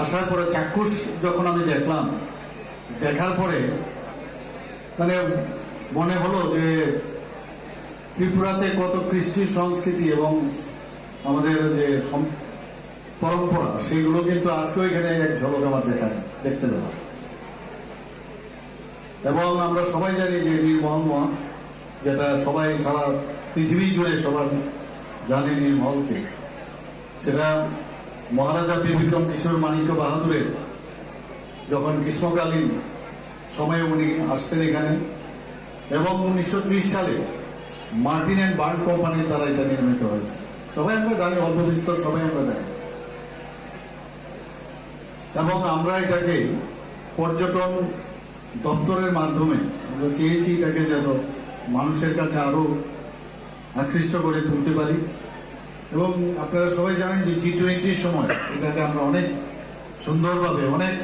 আসার পরে চাক্ষুষ যখন আমি দেখলাম, দেখার পরে মানে মনে হলো যে ত্রিপুরাতে কত কৃষ্টি সংস্কৃতি এবং আমাদের যে পরম্পরা সেইগুলো কিন্তু আজকেও এখানে এক ঝলক আমার দেখতে পেলাম। এবং আমরা সবাই জানি যে নির্মল, যেটা সবাই সারা পৃথিবী জুড়ে সবার জানে নির্মলকে, সেটা মহারাজা বীর বিক্রম কিশোর মানিক্য বাহাদুরের যখন গ্রীষ্মকালীন সময়ে উনি আসতেন এখানে, এবং 1930 সালে মার্টিন অ্যান্ড বার্ন কোম্পানির দ্বারা এটা নির্মিত হয়েছে। সবাই আমরা জানি, অল্প বিস্তর সবাই আমরা জানি। এবং আমরা এটাকে পর্যটন দপ্তরের মাধ্যমে আমরা চেয়েছি এটাকে যেন মানুষের কাছে আরো আকৃষ্ট করে তুলতে পারি। এবং আপনারা সবাই জানেন যে G20 সময় এটাকে আমরা অনেক সুন্দরভাবে অনেক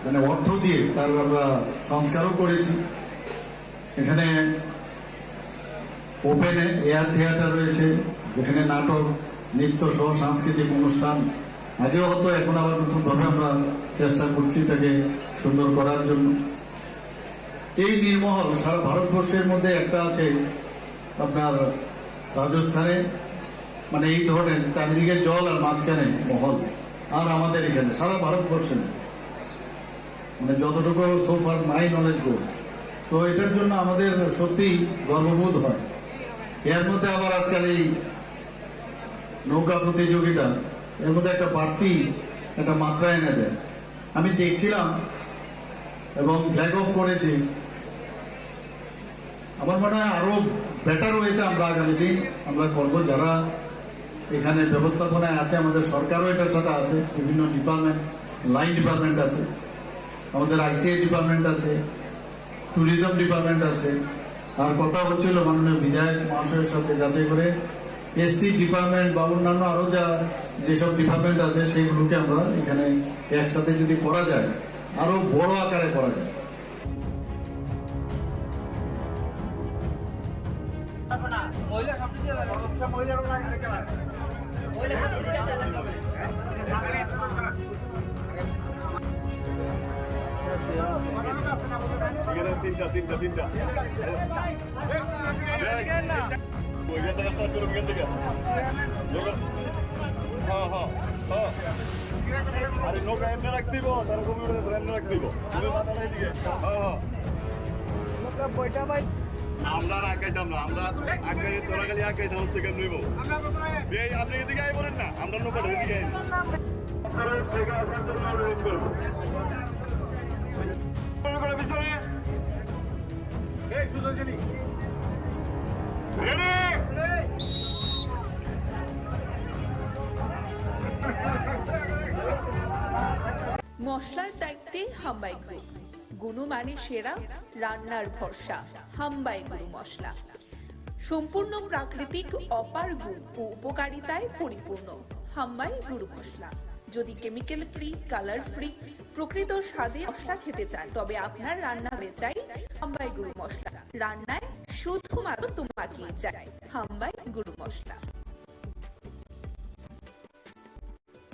মানে অর্থ দিয়ে তার আমরা সংস্কারও করেছি। এখানে ওপেন এয়ার থিয়েটার রয়েছে, যেখানে নাটক, নৃত্য সহ সাংস্কৃতিক অনুষ্ঠান আগেও হতো, এখন আবার নতুনভাবে আমরা চেষ্টা করছি এটাকে সুন্দর করার জন্য। এই নির্মহল সারা ভারতবর্ষের মধ্যে একটা আছে আপনার রাজস্থানে, মানে এই ধরনের চারিদিকে জল আর মাঝখানে মহল, আর আমাদের এখানে সারা ভারতবর্ষে মানে যতটুকু সোফার মাই নলেজ গো। তো এটার জন্য আমাদের সত্যি গর্ববোধ হয়। এর মধ্যে আবার আজকাল এই নৌকা প্রতিযোগিতা, এর মধ্যে একটা বাড়তি একটা মাত্রা এনে দেয়। আমি দেখছিলাম এবং ফ্ল্যাগ অফ করেছি। আমার মনে হয় আরো বেটার ওয়েতে আমরা আগামী দিন আমরা করবো। যারা এখানে ব্যবস্থাপনায় আছে, আমাদের সরকারও এটার সাথে আছে, বিভিন্ন ডিপার্টমেন্ট, লাইন ডিপার্টমেন্ট আছে, আমাদের ICI ডিপার্টমেন্ট আছে, ট্যুরিজম ডিপার্টমেন্ট আছে। আর কথা হচ্ছিল মাননীয় বিধায়ক মহাশয়ের সাথে, যাতে করে SC ডিপার্টমেন্ট বা অন্যান্য আরো যেসব ডিপার্টমেন্ট আছে সেইগুলোকে আমরা এখানে একসাথে যদি করা যায়, আরো বড় আকারে করা যায়। আরে নৌকা এমনি রাখতেইব, তারা কমিউনিটি এমনি রাখতেইব, তুমি মাথাটা এদিকে। বইটা ভাই আমরা আগাইতাম না, আমরা আগাই তোরা খালি আগাইতে হচ্ছে কেন নইব। আপনি এদিকে আই বলেন না, আমরা নৌকাটা এদিকে আই পিছনে এই সুযোগ জানি মশলার দায়িত্বে হাম্বাই গ্রুপ, গুণমানে সেরা, রান্নার ভরসা। হাম্বাই গুরু মশলা সম্পূর্ণ প্রাকৃতিক, অপার গুণ ও উপকারিতায় পরিপূর্ণ। হাম্বাই গুরু মশলা। যদি কেমিক্যাল ফ্রি, কালার ফ্রি, প্রকৃত স্বাদে মশলা খেতে চান, তবে আপনার রান্না হয়ে চাই হাম্বাই গুরু মশলা। রান্নায় শুধুমাত্র তোমাকেই চাই হাম্বাই গুরু মশলা।